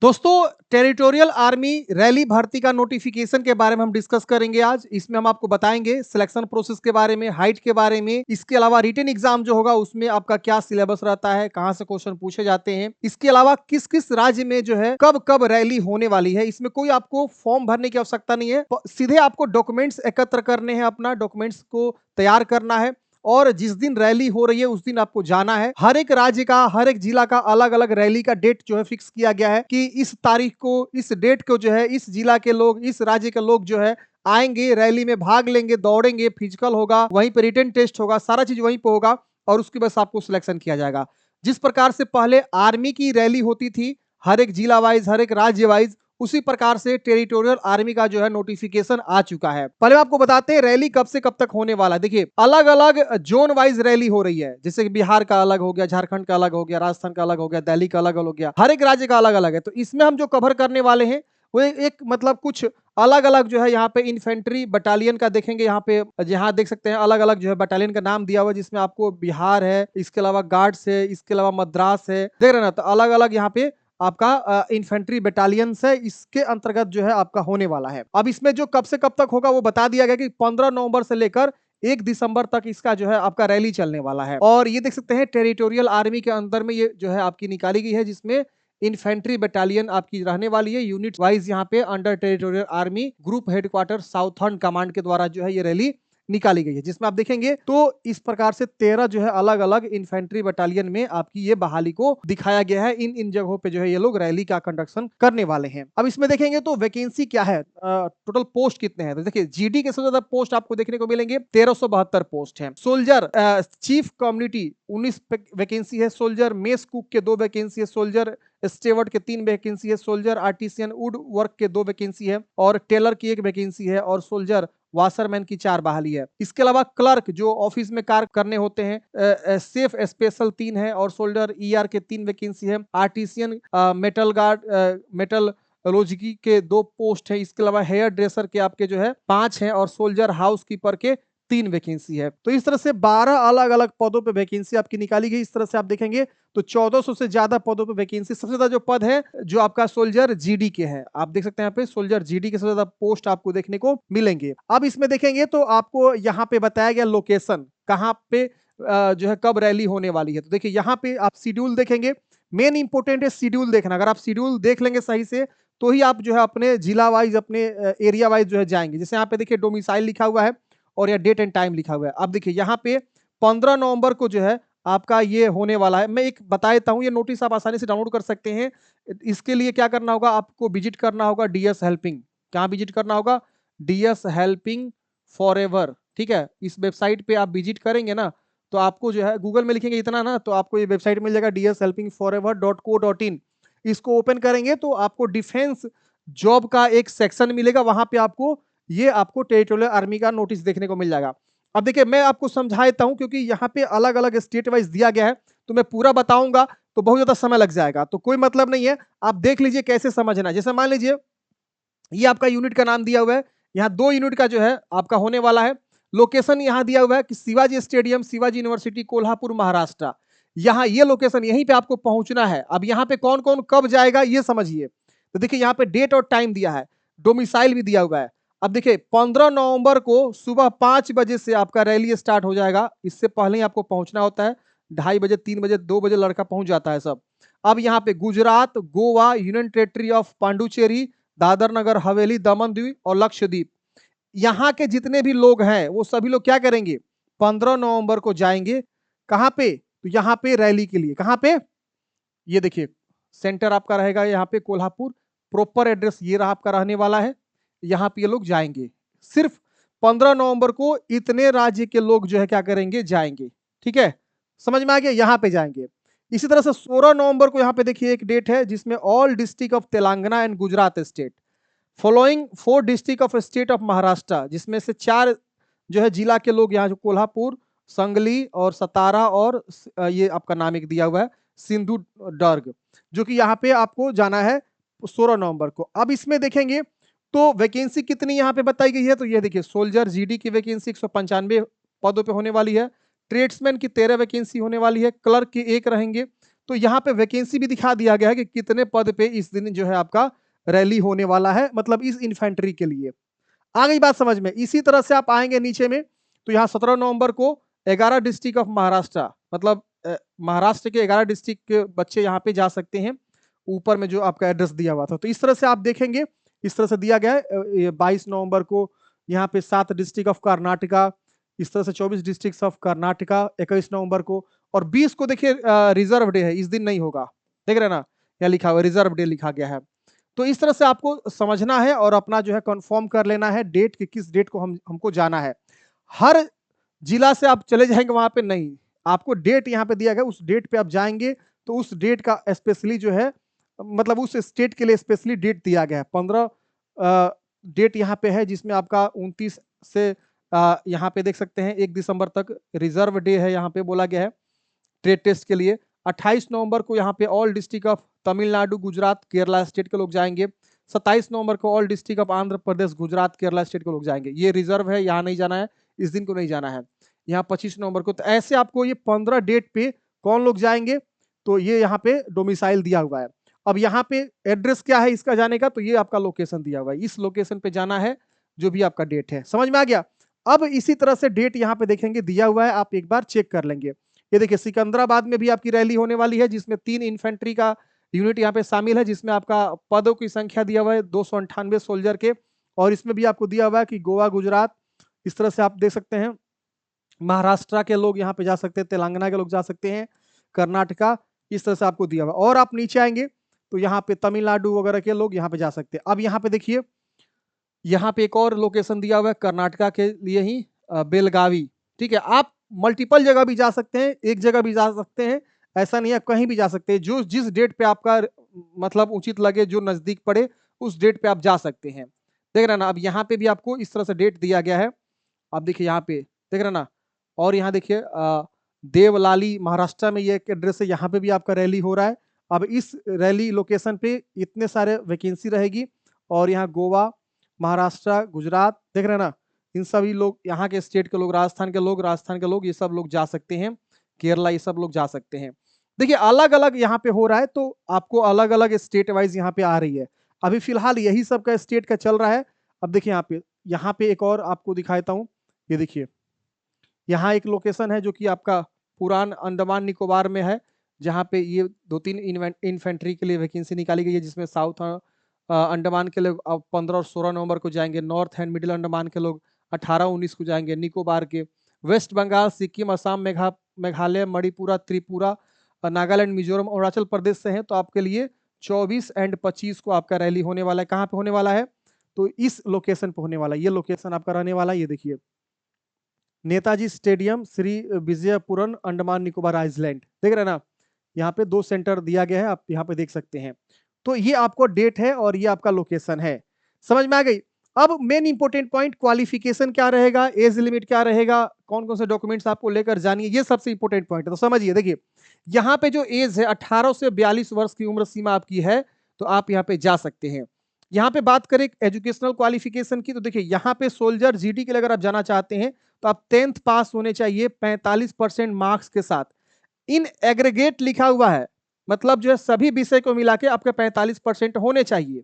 दोस्तों, territorial army rally भर्ती का नोटिफिकेशन के बारे में हम डिस्कस करेंगे आज। इसमें हम आपको बताएंगे सिलेक्शन प्रोसेस के बारे में, हाइट के बारे में, इसके अलावा रिटन एग्जाम जो होगा उसमें आपका क्या सिलेबस रहता है, कहां से क्वेश्चन पूछे जाते हैं, इसके अलावा किस किस राज्य में जो है कब कब रैली होने वाली है। इसमें कोई आपको फॉर्म भरने की आवश्यकता नहीं है, सीधे आपको डॉक्यूमेंट्स एकत्र करने हैं, अपना डॉक्यूमेंट्स को तैयार करना है और जिस दिन रैली हो रही है उस दिन आपको जाना है। हर एक राज्य का, हर एक जिला का अलग अलग रैली का डेट जो है फिक्स किया गया है कि इस तारीख को, इस डेट को जो है इस जिला के लोग, इस राज्य के लोग जो है आएंगे, रैली में भाग लेंगे, दौड़ेंगे, फिजिकल होगा, वहीं पे रिटन टेस्ट होगा, सारा चीज वहीं पे होगा और उसके बाद आपको सिलेक्शन किया जाएगा। जिस प्रकार से पहले आर्मी की रैली होती थी हर एक जिला वाइज, हर एक राज्य वाइज, उसी प्रकार से टेरिटोरियल आर्मी का जो है नोटिफिकेशन आ चुका है। पहले आपको बताते हैं रैली कब से कब तक होने वाला है। देखिए, अलग अलग जोन वाइज रैली हो रही है, जैसे कि बिहार का अलग हो गया, झारखंड का अलग हो गया, राजस्थान का अलग हो गया, दिल्ली का अलग हो गया, हर एक राज्य का अलग अलग है। तो इसमें हम जो कवर करने वाले हैं वो एक मतलब कुछ अलग अलग जो है यहाँ पे इन्फेंट्री बटालियन का देखेंगे। यहाँ पे जहाँ देख सकते हैं अलग अलग जो है बटालियन का नाम दिया हुआ है, जिसमें आपको बिहार है, इसके अलावा गार्ड्स है, इसके अलावा मद्रास है, देख रहे ना। तो अलग अलग यहाँ पे आपका इन्फेंट्री बटालियंस है, इसके अंतर्गत जो है आपका होने वाला है। अब इसमें जो कब से कब तक होगा वो बता दिया गया कि 15 नवंबर से लेकर 1 दिसंबर तक इसका जो है आपका रैली चलने वाला है। और ये देख सकते हैं टेरिटोरियल आर्मी के अंदर में ये जो है आपकी निकाली गई है, जिसमें इन्फेंट्री बटालियन आपकी रहने वाली है। यूनिट वाइज यहाँ पे under territorial army group headquarter southern command के द्वारा जो है ये रैली निकाली गई है, जिसमें आप देखेंगे तो इस प्रकार से 13 जो है अलग अलग इन्फेंट्री बटालियन में आपकी ये बहाली को दिखाया गया है। इन इन जगहों पे जो है ये लोग रैली का कंडक्शन करने वाले हैं। अब इसमें देखेंगे तो वैकेंसी क्या है, टोटल पोस्ट कितने हैं। तो देखिए, जीडी के सबसे ज्यादा पोस्ट आपको देखने को मिलेंगे, 1372 पोस्ट है। सोल्जर चीफ कम्युनिटी 19 वैकेंसी है, सोल्जर मेस कुक के 2 वैकेंसी है, सोल्जर स्टेवर्ड के 3 वैकेंसी है, सोल्जर आर्टिसियन वुड वर्क के 2 वैकेंसी है और टेलर की 1 वैकेंसी है और सोल्जर वाशरमैन की 4 बहाली है। इसके अलावा क्लर्क जो ऑफिस में कार्य करने होते हैं, सेफ स्पेशल 3 है और सोल्डर ईआर के 3 वैकेंसी है। आर्टिसियन मेटल गार्ड मेटल लॉजिकी के 2 पोस्ट है। इसके अलावा हेयर ड्रेसर के आपके जो है 5 हैं और सोल्जर हाउस कीपर के 3 वैकेंसी है। तो इस तरह से 12 अलग अलग पदों पे वैकेंसी आपकी निकाली गई। इस तरह से आप देखेंगे तो 1400 से ज्यादा पदों पे वैकेंसी। सबसे ज्यादा जो पद है जो आपका सोल्जर जीडी के है, आप देख सकते हैं यहाँ पे सोल्जर जीडी के सबसे ज्यादा पोस्ट आपको देखने को मिलेंगे। अब इसमें देखेंगे तो आपको यहाँ पे बताया गया लोकेशन कहाँ पे जो है कब रैली होने वाली है। तो देखिए, यहाँ पे आप शेड्यूल देखेंगे। मेन इंपोर्टेंट है शेड्यूल देखना। अगर आप शेड्यूल देख लेंगे सही से तो ही आप जो है अपने जिला वाइज, अपने एरिया वाइज जो है जाएंगे। जैसे यहाँ पे देखिए डोमिसाइल लिखा हुआ है और यह डेट एंड टाइम लिखा हुआ है। अब देखिए यहाँ पे 15 नवंबर को जो है आपका ये होने वाला है। मैं एक बता देता हूँ, ये नोटिस आप आसानी से डाउनलोड कर सकते हैं। इसके लिए क्या करना होगा, आपको विजिट करना होगा डीएस हेल्पिंग। कहाँ विजिट करना होगा? DS helping forever. ठीक है, इस वेबसाइट पे आप विजिट करेंगे ना तो आपको जो है गूगल में लिखेंगे इतना ना तो आपको ये वेबसाइट मिल जाएगा dshelpingforever.co.in। इसको ओपन करेंगे तो आपको डिफेंस जॉब का एक सेक्शन मिलेगा, वहां पे आपको टेरिटोरियल आर्मी का नोटिस देखने को मिल जाएगा। अब देखिए, मैं आपको समझा देता हूं क्योंकि यहाँ पे अलग अलग स्टेट वाइज दिया गया है, तो मैं पूरा बताऊंगा तो बहुत ज्यादा समय लग जाएगा, तो कोई मतलब नहीं है। आप देख लीजिए कैसे समझना है। जैसे मान लीजिए ये आपका यूनिट का नाम दिया हुआ है, यहाँ 2 यूनिट का जो है आपका होने वाला है। लोकेशन यहाँ दिया हुआ है कि शिवाजी स्टेडियम, शिवाजी यूनिवर्सिटी, कोल्हापुर, महाराष्ट्र। यहाँ ये लोकेशन, यहीं पे आपको पहुंचना है। अब यहाँ पे कौन कौन कब जाएगा ये समझिए। तो देखिए यहाँ पे डेट और टाइम दिया है, डोमिसाइल भी दिया हुआ है। अब देखिए 15 नवंबर को सुबह 5 बजे से आपका रैली स्टार्ट हो जाएगा। इससे पहले ही आपको पहुंचना होता है, 2:30 बजे, 3 बजे, 2 बजे लड़का पहुंच जाता है सब। अब यहाँ पे Gujarat, Goa, union territory of Pondicherry, Dadra Nagar Haveli, Daman द्वीप और लक्षद्वीप, यहाँ के जितने भी लोग हैं वो सभी लोग क्या करेंगे, 15 नवंबर को जाएंगे। कहाँ पे? तो यहाँ पे रैली के लिए। कहाँ पे? ये देखिए सेंटर आपका रहेगा यहाँ पे कोल्हापुर। प्रॉपर एड्रेस ये रहा आपका रहने वाला है। यहाँ पे ये लोग जाएंगे। सिर्फ 15 नवंबर को इतने राज्य के लोग जो है क्या करेंगे, जाएंगे। ठीक है, समझ में आ गया, यहाँ पे जाएंगे। इसी तरह से 16 नवंबर को यहाँ पे देखिए एक डेट है जिसमें all district of Telangana and Gujarat state following 4 district of state of Maharashtra, जिसमें से 4 जो है जिला के लोग यहाँ जो कोल्हापुर, संगली और सतारा और ये आपका नाम एक दिया हुआ है सिंधु डर्ग, जो कि यहाँ पे आपको जाना है 16 नवंबर को। अब इसमें देखेंगे तो वैकेंसी कितनी यहाँ पे बताई गई है। तो ये देखिए सोल्जर जीडी की वैकेंसी 195 पदों पे होने वाली है। ट्रेड्समैन की 13 वैकेंसी होने वाली है। क्लर्क की 1 रहेंगे। तो यहाँ पे वैकेंसी भी दिखा दिया गया है कि कितने पद पे इस दिन जो है आपका रैली होने वाला है, मतलब इस इन्फेंट्री के लिए। आ गई बात समझ में। इसी तरह से आप आएंगे नीचे में, तो यहाँ 17 नवंबर को 11 डिस्ट्रिक्ट ऑफ महाराष्ट्र, मतलब महाराष्ट्र के 11 डिस्ट्रिक्ट के बच्चे यहाँ पे जा सकते हैं। ऊपर में जो आपका एड्रेस दिया हुआ था, तो इस तरह से आप देखेंगे, इस तरह से दिया गया है। 22 नवंबर को यहाँ पे 7 डिस्ट्रिक्ट ऑफ कर्नाटका, इस तरह से 24 डिस्ट्रिक्ट ऑफ कर्नाटका 21 नवंबर को, और 20 को देखिए रिजर्व डे है, इस दिन नहीं होगा, देख रहे हैं ना, यहाँ लिखा हुआ रिजर्व डे लिखा गया है। तो इस तरह से आपको समझना है और अपना जो है कंफर्म कर लेना है डेट कि किस डेट को हमको जाना है। हर जिला से आप चले जाएंगे वहां पे नहीं, आपको डेट यहाँ पे दिया गया, उस डेट पे आप जाएंगे तो उस डेट का स्पेशली जो है, मतलब उस स्टेट के लिए स्पेशली डेट दिया गया है। 15 डेट यहाँ पे है, जिसमें आपका 29 से यहाँ पे देख सकते हैं 1 दिसंबर तक रिजर्व डे है, यहाँ पे बोला गया है ट्रेड टेस्ट के लिए। 28 नवंबर को यहाँ पे all district of Tamil Nadu, Gujarat, Kerala state के लोग जाएंगे। 27 नवंबर को all district of Andhra Pradesh, Gujarat, Kerala state के लोग जाएंगे। ये रिजर्व है, यहाँ नहीं जाना है, इस दिन को नहीं जाना है। यहाँ 25 नवंबर को, तो ऐसे आपको ये 15 डेट पे कौन लोग जाएंगे, तो ये यहाँ पे डोमिसाइल दिया हुआ है। अब यहाँ पे एड्रेस क्या है इसका जाने का, तो ये आपका लोकेशन दिया हुआ है, इस लोकेशन पे जाना है जो भी आपका डेट है। समझ में आ गया। अब इसी तरह से डेट यहाँ पे देखेंगे दिया हुआ है, आप एक बार चेक कर लेंगे। ये देखिए सिकंदराबाद में भी आपकी रैली होने वाली है, जिसमें 3 इन्फेंट्री का यूनिट यहाँ पे शामिल है, जिसमें आपका पदों की संख्या दिया हुआ है 298 सोल्जर के, और इसमें भी आपको दिया हुआ है कि गोवा, गुजरात, इस तरह से आप देख सकते हैं, महाराष्ट्र के लोग यहाँ पे जा सकते हैं, तेलंगाना के लोग जा सकते हैं, कर्नाटका, इस तरह से आपको दिया हुआ। और आप नीचे आएंगे तो यहाँ पे तमिलनाडु वगैरह के लोग यहाँ पे जा सकते हैं। अब यहाँ पे देखिए, यहाँ पे एक और लोकेशन दिया हुआ है कर्नाटका के लिए ही, बेलगावी। ठीक है, आप मल्टीपल जगह भी जा सकते हैं, एक जगह भी जा सकते हैं, ऐसा नहीं है, कहीं भी जा सकते हैं। जो जिस डेट पे आपका मतलब उचित लगे, जो नजदीक पड़े, उस डेट पे आप जा सकते हैं। देख रहे ना, अब यहाँ पे भी आपको इस तरह से डेट दिया गया है। आप देखिए यहाँ पे, देख रहे ना, और यहाँ देखिए देवलाली महाराष्ट्र में ये एक एड्रेस है, यहाँ पे भी आपका रैली हो रहा है। अब इस रैली लोकेशन पे इतने सारे वैकेंसी रहेगी, और यहाँ गोवा, महाराष्ट्र, गुजरात, देख रहे हैं ना, इन सभी लोग, यहाँ के स्टेट के लोग, राजस्थान के लोग ये सब लोग जा सकते हैं, केरला, ये सब लोग जा सकते हैं। देखिए अलग अलग यहाँ पे हो रहा है, तो आपको अलग अलग स्टेट वाइज यहाँ पे आ रही है। अभी फिलहाल यही सब का स्टेट का चल रहा है। अब देखिए यहाँ पे एक और आपको दिखाता हूँ, ये देखिए यहाँ एक लोकेशन है जो कि आपका पुरान अंडमान निकोबार में है, जहाँ पे ये 2-3 इन्फेंट्री के लिए वैकेंसी निकाली गई है, जिसमें साउथ अंडमान के लोग 15 और 16 नवंबर को जाएंगे, नॉर्थ एंड मिडिल अंडमान के लोग 18-19 को जाएंगे, निकोबार के, वेस्ट बंगाल, सिक्किम, असम, मेघालय, मणिपुरा, त्रिपुरा, नागालैंड, मिजोरम, अरुणाचल प्रदेश से हैं, तो आपके लिए 24 एंड 25 को आपका रैली होने वाला है। कहाँ पे होने वाला है, तो इस लोकेशन पे होने वाला है। ये लोकेशन आपका रहने वाला है, ये देखिए नेताजी स्टेडियम, श्री विजयपुरम, अंडमान निकोबार आइलैंड, देख रहे हैं ना, यहाँ पे 2 सेंटर दिया गया है, आप यहाँ पे देख सकते हैं। तो ये आपको डेट है और ये आपका लोकेशन है। समझ में आ गई। अब मेन इंपोर्टेंट पॉइंट, क्वालिफिकेशन क्या रहेगा, एज लिमिट क्या रहेगा, कौन कौन से डॉक्यूमेंट्स आपको लेकर जानिए, ये सबसे इंपोर्टेंट पॉइंट है। तो समझिए, देखिए यहाँ पे जो एज है 18 से 42 वर्ष की उम्र सीमा आपकी है, तो आप यहाँ पे जा सकते हैं। यहाँ पे बात करें एजुकेशनल क्वालिफिकेशन की, तो देखिए यहाँ पे सोल्जर जीडी के लिए अगर आप जाना चाहते हैं, तो आप 10th पास होने चाहिए 45% मार्क्स के साथ। इन एग्रीगेट लिखा हुआ है, मतलब जो है सभी विषय को मिला के आपके 45% होने चाहिए।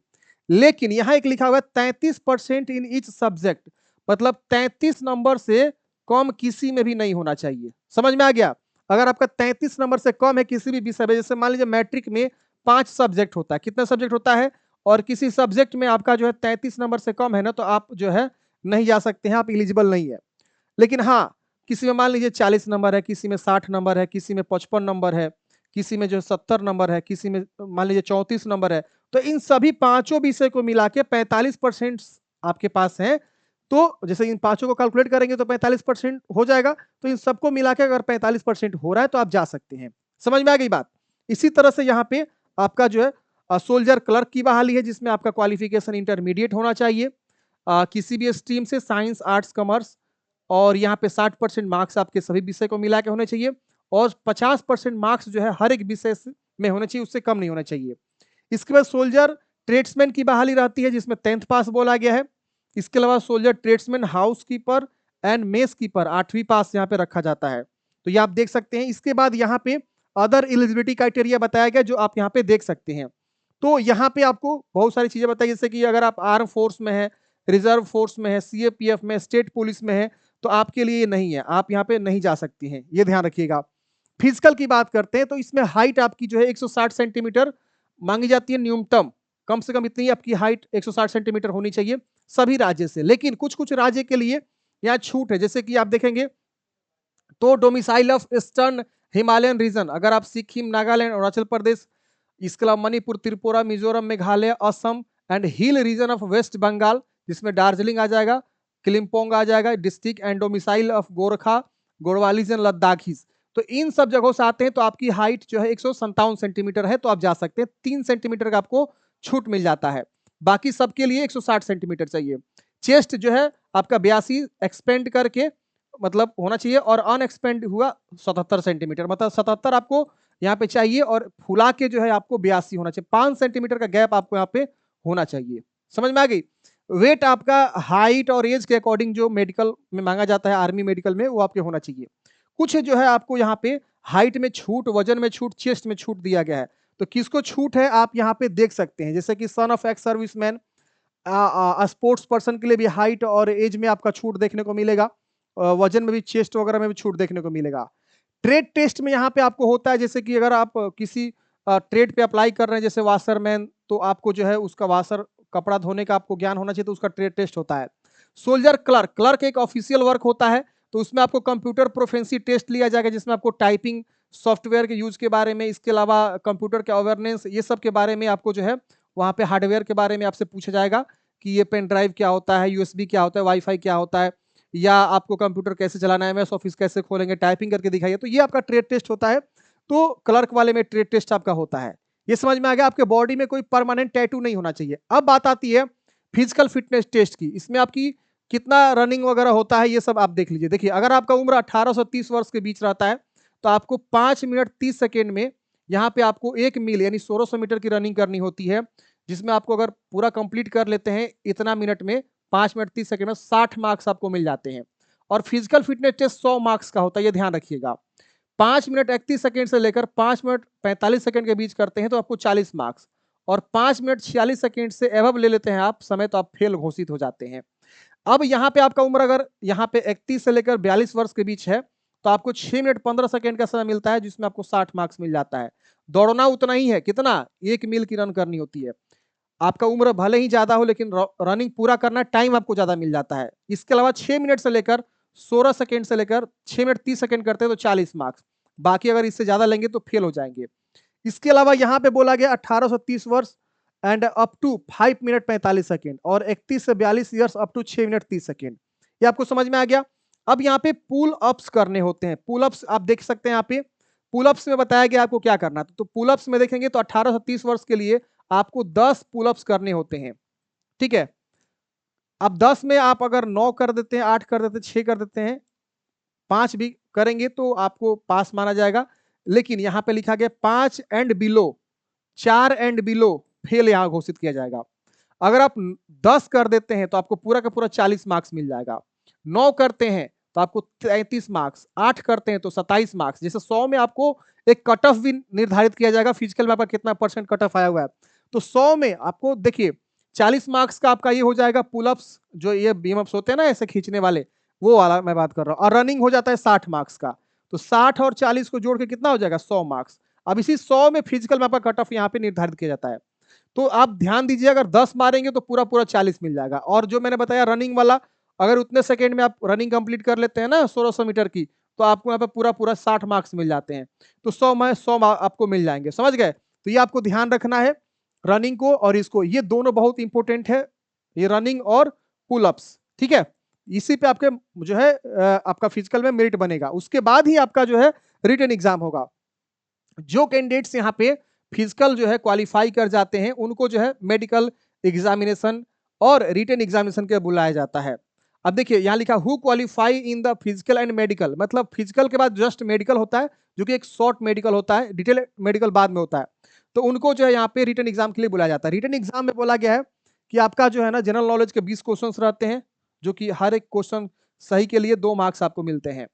लेकिन यहाँ एक लिखा हुआ है 33% इन ईच सब्जेक्ट, मतलब 33 नंबर से कम किसी में भी नहीं होना चाहिए। समझ में आ गया। अगर आपका 33 नंबर से कम है किसी भी विषय में, जैसे मान लीजिए मैट्रिक में 5 सब्जेक्ट होता है, कितना सब्जेक्ट होता है, और किसी सब्जेक्ट में आपका जो है 33 नंबर से कम है ना, तो आप जो है नहीं जा सकते हैं, आप एलिजिबल नहीं है। लेकिन हाँ, किसी में मान लीजिए 40 नंबर है, किसी में 60 नंबर है, किसी में 55 नंबर है, किसी में जो 70 नंबर है, किसी में मान लीजिए 34 नंबर है, तो इन सभी पांचों विषय को मिला के 45% आपके पास है। तो जैसे इन पांचों को कैलकुलेट करेंगे तो 45% हो जाएगा। तो इन सबको मिला के अगर 45% हो रहा है तो आप जा सकते हैं। समझ में आ गई बात। इसी तरह से यहाँ पे आपका जो है सोल्जर क्लर्क की बहाली है, जिसमें आपका क्वालिफिकेशन इंटरमीडिएट होना चाहिए, किसी भी स्ट्रीम से, साइंस, आर्ट्स, कॉमर्स, और यहाँ पे 60% मार्क्स आपके सभी विषय को मिला के होने चाहिए, और 50% मार्क्स जो है हर एक विषय में होने चाहिए, उससे कम नहीं होना चाहिए। इसके बाद सोल्जर ट्रेड्समैन की बहाली रहती है, जिसमें 10th पास बोला गया है। इसके अलावा soldier tradesman, house keeper and mess keeper 8वीं पास यहाँ पे रखा जाता है। तो ये आप देख सकते हैं। इसके बाद यहाँ पे अदर एलिजिबिलिटी क्राइटेरिया बताया गया जो आप यहाँ पे देख सकते हैं। तो यहाँ पे आपको बहुत सारी चीजें बताई, जैसे कि अगर आप आर्म फोर्स में है, रिजर्व फोर्स में है, सीएपीएफ में, स्टेट पुलिस में है, तो आपके लिए ये नहीं है, आप यहाँ पे नहीं जा सकती हैं, ये ध्यान रखिएगा। फिजिकल की बात करते हैं तो इसमें हाइट आपकी जो है 160 सेंटीमीटर मांगी जाती है न्यूनतम, कम से कम इतनी आपकी हाइट 160 सेंटीमीटर होनी चाहिए सभी राज्य से। लेकिन कुछ कुछ राज्य के लिए यहाँ छूट है, जैसे कि आप देखेंगे तो domicile of eastern Himalayan region, अगर आप सिक्किम, नागालैंड, अरुणाचल प्रदेश, इसके अलावा Manipur, Tripura, Mizoram, Meghalaya, Assam and hill region of West Bengal, जिसमें दार्जिलिंग आ जाएगा, किलिम्पोंग आ जाएगा district, and domicile of Gorkha, Garhwalis and Ladakhis, तो इन सब जगहों से आते हैं। तो आपकी हाइट जो है 157 सेंटीमीटर है, तो आप जा सकते हैं, 3 सेंटीमीटर का आपको छूट मिल जाता है। बाकी सबके लिए 160 सेंटीमीटर चाहिए। चेस्ट जो है आपका 82 एक्सपेंड करके मतलब होना चाहिए, और अनएक्सपेंड हुआ 77 सेंटीमीटर, मतलब 77 आपको यहाँ पे चाहिए, और फुला के जो है आपको 82 होना चाहिए। 5 सेंटीमीटर का गैप आपको यहाँ पे होना चाहिए। समझ में आ गई? वेट आपका हाइट और एज के अकॉर्डिंग जो मेडिकल में मांगा जाता है, आर्मी मेडिकल में, वो आपके होना चाहिए। कुछ जो है आपको यहाँ पे हाइट में छूट, वजन में छूट, चेस्ट में छूट दिया गया है। तो किसको छूट है आप यहाँ पे देख सकते हैं, जैसे कि son of ex serviceman, sports person के लिए भी हाइट और एज में आपका छूट देखने को मिलेगा, वजन में भी, चेस्ट वगैरह में भी छूट देखने को मिलेगा। ट्रेड टेस्ट में यहाँ पे आपको होता है, जैसे कि अगर आप किसी ट्रेड पे अप्लाई कर रहे हैं, जैसे वाशरमैन, तो आपको जो है उसका वाशर कपड़ा धोने का आपको ज्ञान होना चाहिए, तो उसका ट्रेड टेस्ट होता है। सोल्जर क्लर्क, क्लर्क एक ऑफिशियल वर्क होता है, तो उसमें आपको कंप्यूटर प्रोफेंसी टेस्ट लिया जाएगा, जिसमें आपको टाइपिंग सॉफ्टवेयर के यूज के बारे में, इसके अलावा कंप्यूटर के अवेयरनेस, ये सब के बारे में आपको जो है वहाँ पे हार्डवेयर के बारे में आपसे पूछा जाएगा कि ये पेन ड्राइव क्या होता है, यूएसबी क्या होता है, वाईफाई क्या होता है, या आपको कंप्यूटर कैसे चलाना है, एमएस ऑफिस कैसे खोलेंगे, टाइपिंग करके दिखाइए, तो ये आपका ट्रेड टेस्ट होता है। तो क्लर्क वाले में ट्रेड टेस्ट आपका होता है। ये समझ में आ गया? आपके बॉडी में कोई परमानेंट टैटू नहीं होना चाहिए। अब बात आती है फिजिकल फिटनेस टेस्ट की। इसमें आपकी कितना रनिंग वगैरह होता है, ये सब आप देख लीजिए। देखिए, अगर आपका उम्र 18 से 30 वर्ष के बीच रहता है, तो आपको 5 मिनट 30 सेकेंड में यहाँ पे आपको 1 मील यानी 1600 मीटर की रनिंग करनी होती है, जिसमें आपको अगर पूरा कंप्लीट कर लेते हैं इतना मिनट में, 5 मिनट 30 सेकेंड में, 60 मार्क्स आपको मिल जाते हैं। और फिजिकल फिटनेस टेस्ट 100 मार्क्स का होता है, ये ध्यान रखिएगा। 5 मिनट 31 सेकेंड से लेकर 5 मिनट 45 सेकेंड के बीच करते हैं तो आपको 40 मार्क्स, और 5 मिनट 46 सेकेंड से एबव ले लेते हैं आप समय, तो आप फेल घोषित हो जाते हैं। अब यहाँ पे आपका उम्र अगर यहाँ पे 31 से लेकर 42 वर्ष के बीच है, तो आपको 6 मिनट 15 सेकेंड का समय मिलता है, जिसमें आपको 60 मार्क्स मिल जाता है। दौड़ना उतना ही है, कितना? 1 मील की रन करनी होती है। आपका उम्र भले ही ज्यादा हो, लेकिन रनिंग पूरा करना टाइम आपको ज्यादा मिल जाता है। इसके अलावा 6 मिनट से लेकर 16 सेकेंड से लेकर 6 मिनट 30 सेकेंड करते हैं तो 40 मार्क्स, बाकी अगर इससे ज्यादा लेंगे तो फेल हो जाएंगे। इसके अलावा यहाँ पे बोला गया 18 से 30 वर्ष and up to 5 minute 45 second, और 31 से 42 years up to 6 minute 30 second. ये आपको समझ में आ गया? अब यहाँ पे पुल अप्स करने होते हैं। पुल अप्स आप देख सकते हैं, यहाँ पे पुल अप्स में बताया गया आपको क्या करना है। तो पुल अप्स में देखेंगे तो 18 से 30 वर्ष के लिए आपको 10 पुल अप्स करने होते हैं, ठीक है। अब 10 में आप अगर 9 कर देते हैं, 8 कर देते हैं, 6 कर देते हैं, 5 भी करेंगे तो आपको पास माना जाएगा। लेकिन यहाँ पे लिखा गया 5 and below, 4 and below fail यहाँ घोषित किया जाएगा। अगर आप 10 कर देते हैं तो आपको पूरा का पूरा 40 मार्क्स मिल जाएगा, 9 करते हैं तो आपको 33 मार्क्स, 8 करते हैं तो 27 मार्क्स। जैसे 100 में आपको एक कट ऑफ भी निर्धारित किया जाएगा, फिजिकल में आपका कितना परसेंट कट ऑफ आया हुआ है, तो 100 में आपको देखिए 40 मार्क्स का आपका ये हो जाएगा पुलअप्स, जो ये बीमअप्स होते हैं ना ऐसे खींचने वाले, वो वाला मैं बात कर रहा हूँ। और रनिंग हो जाता है 60 मार्क्स का, तो 60 और 40 को जोड़ के कितना हो जाएगा? 100 मार्क्स। अब इसी 100 में फिजिकल में आपका कट ऑफ यहाँ पे निर्धारित किया जाता है। तो आप ध्यान दीजिए, अगर 10 मारेंगे तो पूरा पूरा 40 मिल जाएगा। और जो मैंने बताया रनिंग वाला, अगर उतने सेकेंड में आप रनिंग कंप्लीट कर लेते हैं ना 1600 मीटर की, तो आपको यहाँ पे पूरा पूरा 60 मार्क्स मिल जाते हैं। तो 100 में 100 आपको मिल जाएंगे, समझ गए? तो ये आपको ध्यान रखना है रनिंग को और इसको, ये दोनों बहुत इंपॉर्टेंट है, ये रनिंग और पुलअप्स, ठीक है। इसी पे आपके जो है आपका फिजिकल में मेरिट बनेगा। उसके बाद ही आपका जो है रिटन एग्जाम होगा। जो कैंडिडेट्स यहाँ पे फिजिकल जो है क्वालिफाई कर जाते हैं, उनको जो है मेडिकल एग्जामिनेशन और रिटन एग्जामिनेशन के बुलाया जाता है। अब देखिए यहाँ लिखा who qualify in the physical and medical, मतलब फिजिकल के बाद जस्ट मेडिकल होता है, जो कि एक शॉर्ट मेडिकल होता है, डिटेल मेडिकल बाद में होता है। तो उनको जो है यहाँ पे रिटन एग्जाम के लिए बुलाया जाता है। रिटन एग्जाम में बोला गया है कि आपका जो है ना जनरल नॉलेज के 20 क्वेश्चन रहते हैं, जो कि हर एक क्वेश्चन सही के लिए 2 मार्क्स आपको मिलते हैं।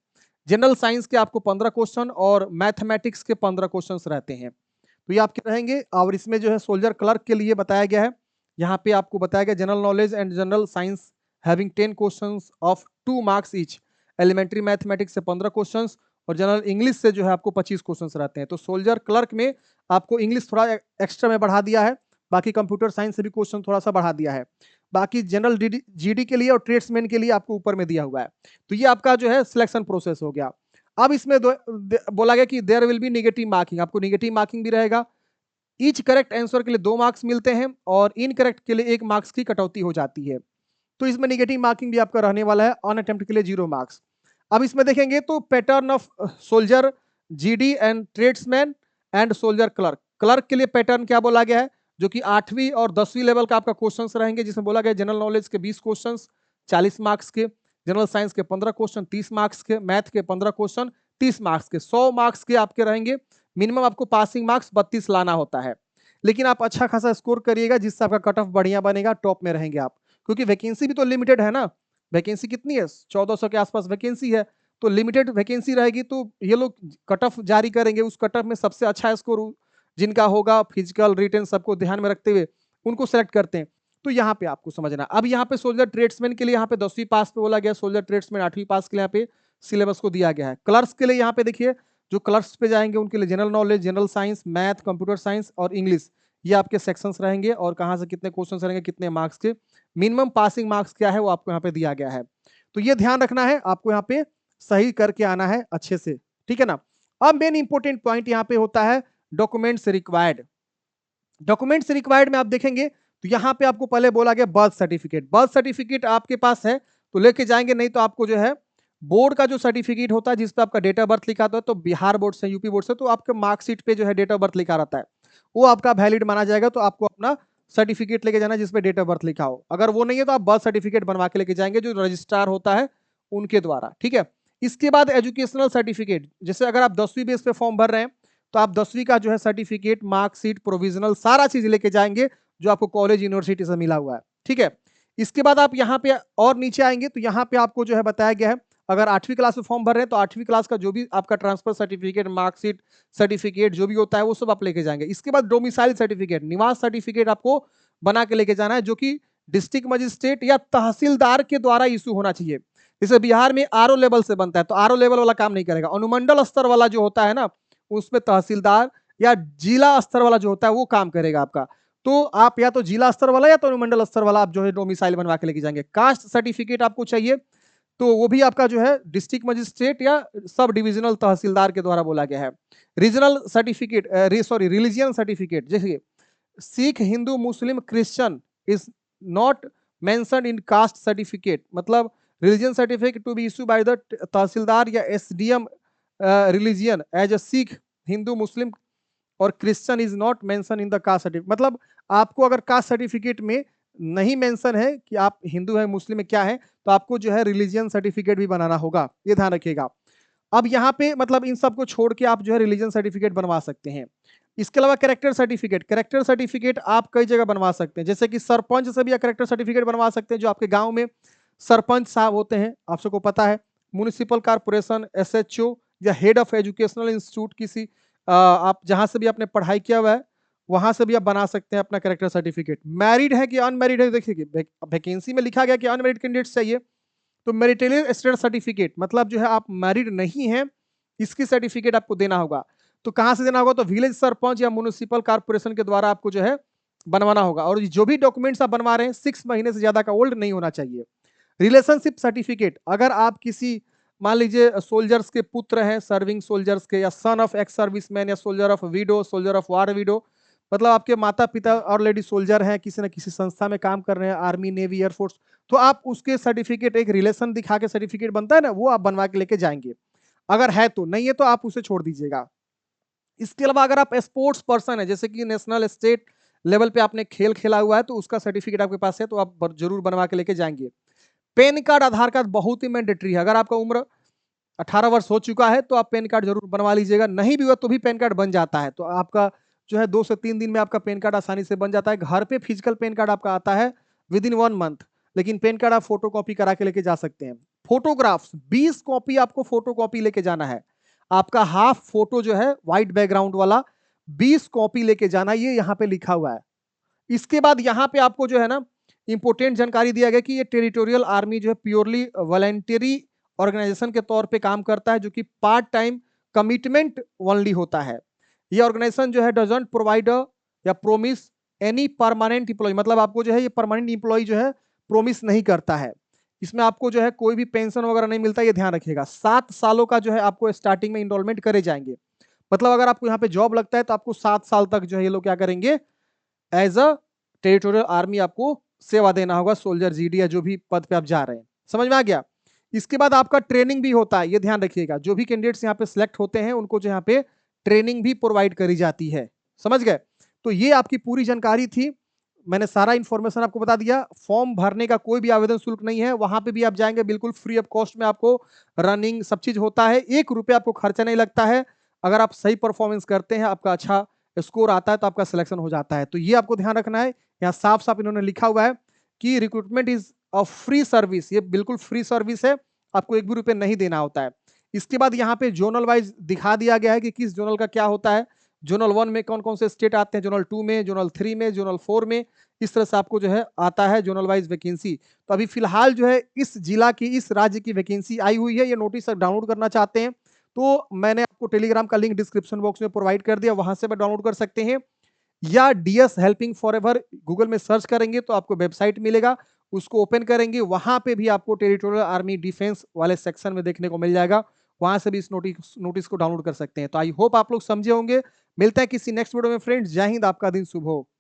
जनरल साइंस के आपको 15 क्वेश्चन और मैथमेटिक्स के 15 क्वेश्चंस रहते हैं, तो ये आपके रहेंगे। और इसमें जो है सोल्जर क्लर्क के लिए बताया गया है, यहाँ पे आपको बताया गया general knowledge and general science having 10 questions of 2 marks each, elementary mathematics से 15 क्वेश्चंस और जनरल इंग्लिश से जो है आपको 25 क्वेश्चंस रहते हैं। तो सोल्जर क्लर्क में आपको इंग्लिश थोड़ा एक्स्ट्रा में बढ़ा दिया है, बाकी कंप्यूटर साइंस से भी क्वेश्चन थोड़ा सा बढ़ा दिया है, बाकी जनरल जीडी के लिए और ट्रेड्समैन के लिए आपको ऊपर में दिया हुआ है। तो ये आपका जो है सिलेक्शन प्रोसेस हो गया। अब इसमें बोला गया कि there will be negative marking, आपको नेगेटिव मार्किंग भी रहेगा। ईच करेक्ट आंसर के लिए 2 मार्क्स मिलते हैं और इनकरेक्ट के लिए 1 मार्क्स की कटौती हो जाती है। तो इसमें नेगेटिव मार्किंग भी आपका रहने वाला है, ऑन अटेम्प्ट के लिए 0 मार्क्स। अब इसमें देखेंगे तो pattern of soldier, GD and tradesman and soldier clerk. Clerk के लिए पैटर्न क्या बोला गया है, जो कि 8वीं और 10वीं लेवल का आपका क्वेश्चंस रहेंगे, जिसमें बोला गया जनरल नॉलेज के 20 क्वेश्चंस 40 मार्क्स के, जनरल साइंस के 15 क्वेश्चन 30 मार्क्स के, मैथ के 15 क्वेश्चन 30 मार्क्स के, 100 मार्क्स के आपके रहेंगे। मिनिमम आपको पासिंग मार्क्स 32 लाना होता है, लेकिन आप अच्छा खासा स्कोर करिएगा जिससे आपका कट ऑफ बढ़िया बनेगा, टॉप में रहेंगे आप, क्योंकि वैकेंसी भी तो लिमिटेड है ना। वैकेंसी कितनी है, 1400 के आसपास वैकेंसी है, तो लिमिटेड वैकेंसी रहेगी, तो ये लोग कट ऑफ जारी करेंगे, उस कट ऑफ में सबसे अच्छा स्कोर जिनका होगा फिजिकल रिटन सबको ध्यान में रखते हुए उनको सेलेक्ट करते हैं। तो यहाँ पे आपको समझना, अब यहाँ पे सोल्जर ट्रेड्समैन के लिए यहाँ पे 10वीं पास पे बोला गया, सोल्जर ट्रेड्समैन 8वीं पास के लिए यहाँ पे सिलेबस को दिया गया है। क्लर्क्स के लिए यहाँ पे देखिए, जो क्लर्क्स पे जाएंगे उनके लिए general knowledge, general science, math, computer science और इंग्लिश, ये आपके सेक्शंस रहेंगे और कहाँ से कितने क्वेश्चंस रहेंगे, कितने मार्क्स के, मिनिमम पासिंग मार्क्स क्या है वो आपको यहाँ पे दिया गया है। तो ये ध्यान रखना है, आपको यहाँ पे सही करके आना है अच्छे से, ठीक है ना। अब मेन इंपॉर्टेंट पॉइंट यहाँ पे होता है डॉक्यूमेंट्स रिक्वायर्ड। डॉक्यूमेंट्स रिक्वायर्ड में आप देखेंगे तो यहाँ पे आपको पहले बोला गया बर्थ सर्टिफिकेट। बर्थ सर्टिफिकेट आपके पास है तो लेके जाएंगे, नहीं तो आपको जो है बोर्ड का जो सर्टिफिकेट होता है जिस पे आपका डेट ऑफ बर्थ लिखा होता है, तो बिहार बोर्ड से, यूपी बोर्ड से, तो आपके मार्कशीट पे जो है डेट ऑफ बर्थ लिखा रहता है, वो आपका वैलिड माना जाएगा। तो आपको अपना सर्टिफिकेट लेके जाना जिसपे डेट ऑफ बर्थ लिखा हो। अगर वो नहीं है तो आप बर्थ सर्टिफिकेट बनवा के लेके जाएंगे जो रजिस्ट्रार होता है उनके द्वारा, ठीक है। इसके बाद एजुकेशनल सर्टिफिकेट, जैसे अगर आप 10वीं बेस पे फॉर्म भर रहे हैं तो आप 10वीं का जो है सर्टिफिकेट, मार्कशीट, प्रोविजनल सारा चीज लेके जाएंगे जो आपको कॉलेज यूनिवर्सिटी से मिला हुआ है, ठीक है। इसके बाद आप यहाँ पे और नीचे आएंगे तो यहाँ पे आपको जो है बताया गया है, अगर 8वीं क्लास में फॉर्म भर रहे हैं तो 8वीं क्लास का जो भी आपका ट्रांसफर सर्टिफिकेट, मार्कशीट, सर्टिफिकेट जो भी होता है वो सब आप लेके जाएंगे। इसके बाद डोमिसाइल सर्टिफिकेट, निवास सर्टिफिकेट आपको बना के लेके जाना है, जो कि डिस्ट्रिक्ट मजिस्ट्रेट या तहसीलदार के द्वारा इशू होना चाहिए। जैसे बिहार में आरओ लेवल से बनता है, तो आरओ लेवल वाला काम नहीं करेगा, अनुमंडल स्तर वाला जो होता है ना उसमें तहसीलदार या जिला स्तर वाला जो होता है वो काम करेगा आपका। तो आप या तो जिला स्तर वाला या तो अनुमंडल स्तर वाला आप जो है डोमिसाइल बनवा के लेके जाएंगे। कास्ट सर्टिफिकेट आपको चाहिए तो वो भी आपका जो है डिस्ट्रिक्ट मजिस्ट्रेट या सब डिविजनल तहसीलदार के द्वारा बोला गया है। Regional certificate, sorry religion certificate, जैसे Sikh, Hindu, Muslim, Christian is not mentioned in caste certificate, मतलब religion certificate to be issue by the tehsildar या SDM religion as a Sikh, Hindu, Muslim और Christian is not mention in the caste certificate. मतलब आपको अगर caste certificate में नहीं mention है कि आप हिंदू है, मुस्लिम है, क्या है, तो आपको जो है रिलीजियन सर्टिफिकेट भी बनाना होगा, ये ध्यान रखिएगा। अब यहाँ पे मतलब इन सबको छोड़ के आप जो है रिलीजन सर्टिफिकेट बनवा सकते हैं। इसके अलावा कैरेक्टर सर्टिफिकेट, कैरेक्टर सर्टिफिकेट आप कई जगह बनवा सकते हैं, जैसे कि सरपंच से भी कैरेक्टर सर्टिफिकेट बनवा सकते हैं, जो आपके गांव में सरपंच साहब होते हैं, आप सबको पता है। म्युनिसिपल कॉर्पोरेशन, एसएचओ या हेड ऑफ एजुकेशनल इंस्टीट्यूट, किसी आप जहां से भी आपने पढ़ाई किया हुआ है वहां से भी आप बना सकते हैं अपना कैरेक्टर सर्टिफिकेट। मैरिड है कि अनमैरिड है, देखिए वैकेंसी में लिखा गया कि अनमैरिड कैंडिडेट्स चाहिए, तो मेरिटोरियल स्टेटस सर्टिफिकेट मतलब जो है आप मैरिड नहीं हैं, इसकी सर्टिफिकेट आपको देना होगा। तो कहां से देना होगा, तो विलेज सरपंच या म्युनिसिपल कॉर्पोरेशन के द्वारा आपको जो है बनवाना होगा। और जो भी डॉक्यूमेंट्स आप बनवा रहे हैं 6 महीने से ज्यादा का ओल्ड नहीं होना चाहिए। रिलेशनशिप सर्टिफिकेट, अगर आप किसी मान लीजिए सोल्जर्स के पुत्र हैं, सर्विंग सोल्जर्स के, या सन ऑफ एक्स सर्विसमैन, या soldier of window, soldier of war window, मतलब आपके माता पिता ऑलरेडी सोल्जर हैं, किसी न किसी संस्था में काम कर रहे हैं, आर्मी, नेवी, एयरफोर्स, तो आप उसके सर्टिफिकेट, एक रिलेशन दिखा के सर्टिफिकेट बनता है ना, वो आप बनवा के लेके जाएंगे। अगर है तो, नहीं है तो आप उसे छोड़ दीजिएगा। इसके अलावा अगर आप स्पोर्ट्स पर्सन है, जैसे कि नेशनल, स्टेट लेवल पे आपने खेल खेला हुआ है, तो उसका सर्टिफिकेट आपके पास है तो आप जरूर बनवा के लेके जाएंगे। पैन कार्ड, आधार कार्ड बहुत ही मैंडेटरी है। अगर आपका उम्र 18 वर्ष हो चुका है तो आप पैन कार्ड जरूर बनवा लीजिएगा, नहीं भी हुआ तो भी पैन कार्ड बन जाता है, तो आपका जो है 2 से 3 दिन में आपका पैन कार्ड आसानी से बन जाता है। घर पे फिजिकल पैन कार्ड आपका आता है विद इन 1 मंथ, लेकिन पैन कार्ड आप फोटो कॉपी करा के लेके जा सकते हैं। फोटोग्राफ्स 20 कॉपी आपको फोटो कॉपी लेके जाना है। आपका हाफ फोटो जो है व्हाइट बैकग्राउंड वाला 20 कॉपी लेके जाना, ये यहाँ पे लिखा हुआ है। इसके बाद यहाँ पे आपको जो है ना इंपोर्टेंट जानकारी दिया गया कि ये टेरिटोरियल आर्मी जो है प्योरली वॉलंटरी ऑर्गेनाइजेशन के तौर पे काम करता है, जो कि पार्ट टाइम कमिटमेंट ओनली होता है। ये ऑर्गेनाइजेशन जो है डजंट प्रोवाइड या प्रोमिस एनी परमानेंट एम्प्लॉय, मतलब आपको जो है ये परमानेंट एम्प्लॉय जो है प्रोमिस नहीं करता है। इसमें आपको जो है कोई भी पेंशन वगैरह नहीं मिलता, ये ध्यान रखिएगा। 7 सालों का जो है आपको स्टार्टिंग में इनरोलमेंट करे जाएंगे, मतलब अगर आपको यहाँ पे जॉब लगता है तो आपको 7 साल तक जो है ये लोग क्या करेंगे, एज अ टेरिटोरियल आर्मी आपको सेवा देना होगा, सोल्जर जीडी या जो भी पद पे आप जा रहे हैं। समझ में आ गया। इसके बाद आपका ट्रेनिंग भी होता है, ये ध्यान रखिएगा। जो भी कैंडिडेट्स यहाँ पे सिलेक्ट होते हैं उनको जो यहाँ पे ट्रेनिंग भी प्रोवाइड करी जाती है। समझ गए। तो ये आपकी पूरी जानकारी थी, मैंने सारा इंफॉर्मेशन आपको बता दिया। फॉर्म भरने का कोई भी आवेदन शुल्क नहीं है, वहां पे भी आप जाएंगे बिल्कुल फ्री ऑफ कॉस्ट में, आपको रनिंग सब चीज होता है, 1 रुपया आपको खर्चा नहीं लगता है। अगर आप सही परफॉर्मेंस करते हैं, आपका अच्छा स्कोर आता है तो आपका सिलेक्शन हो जाता है। तो ये आपको ध्यान रखना है। यहाँ साफ साफ इन्होंने लिखा हुआ है कि recruitment is a free service, ये बिल्कुल फ्री सर्विस है, आपको 1 भी रुपये नहीं देना होता है। इसके बाद यहाँ पे जोनल वाइज दिखा दिया गया है कि किस जोनल का क्या होता है। जोनल 1 में कौन कौन से स्टेट आते हैं, जोनल 2 में, जोनल 3 में, जोनल 4 में, इस तरह से आपको जो है आता है जोनल वाइज वैकेंसी। तो अभी फिलहाल जो है इस जिला की, इस राज्य की वैकेंसी आई हुई है। ये नोटिस डाउनलोड करना चाहते हैं तो मैंने आपको टेलीग्राम का लिंक डिस्क्रिप्शन बॉक्स में प्रोवाइड कर दिया, वहां से भी डाउनलोड कर सकते हैं। या डीएस हेल्पिंग फॉरएवर गूगल में सर्च करेंगे तो आपको वेबसाइट मिलेगा, उसको ओपन करेंगे, वहां पे भी आपको टेरिटोरियल आर्मी डिफेंस वाले सेक्शन में देखने को मिल जाएगा, वहां से भी इस नोटिस को डाउनलोड कर सकते हैं। तो आई होप आप लोग समझे होंगे। मिलते हैं किसी नेक्स्ट वीडियो में फ्रेंड्स। जय हिंद, आपका दिन शुभ हो।